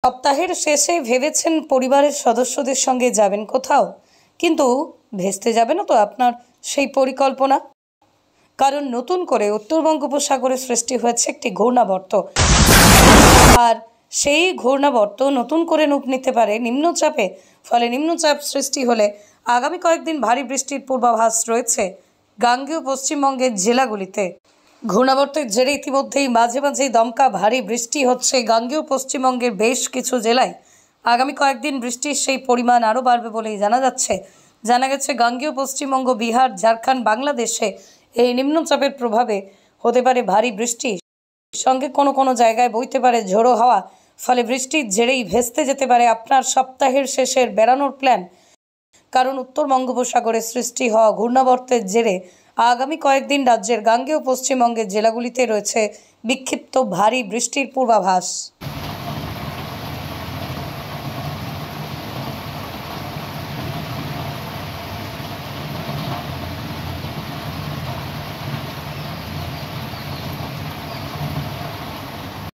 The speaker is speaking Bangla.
সপ্তাহের শেষে ভেবেছেন পরিবারের সদস্যদের সঙ্গে যাবেন কোথাও, কিন্তু ভেস্তে যাবে না তো আপনার সেই পরিকল্পনা। কারণ নতুন করে উত্তর বঙ্গোপসাগরে সৃষ্টি হয়েছে একটি ঘূর্ণাবর্ত, আর সেই ঘূর্ণাবর্ত নতুন করে রূপ নিতে পারে নিম্নচাপে। ফলে নিম্নচাপ সৃষ্টি হলে আগামী কয়েকদিন ভারী বৃষ্টির পূর্বাভাস রয়েছে গাঙ্গেয় পশ্চিমবঙ্গের জেলাগুলিতে। ঘূর্ণাবর্তের জেরে ইতিমধ্যেই মাঝে মাঝেই দমকা ভারী বৃষ্টি হচ্ছে গাঙ্গেয় পশ্চিমবঙ্গের বেশ কিছু জেলায়। আগামী কয়েকদিন বৃষ্টির সেই পরিমাণ আরও বাড়বে বলেই জানা যাচ্ছে। জানা গেছে গাঙ্গেয় পশ্চিমবঙ্গ, বিহার, ঝাড়খণ্ড, বাংলাদেশে এই নিম্নচাপের প্রভাবে হতে পারে ভারী বৃষ্টি, সঙ্গে কোনো কোনো জায়গায় বইতে পারে ঝোড়ো হাওয়া। ফলে বৃষ্টির জেরেই ভেস্তে যেতে পারে আপনার সপ্তাহের শেষের বেড়ানোর প্ল্যান। কারণ উত্তর বঙ্গোপসাগরে সৃষ্টি হওয়া ঘূর্ণাবর্তের জেরে আগামী কয়েকদিন রাজ্যের গাঙ্গেয় পশ্চিমবঙ্গের জেলাগুলিতে রয়েছে বিক্ষিপ্ত ভারী বৃষ্টির পূর্বাভাস।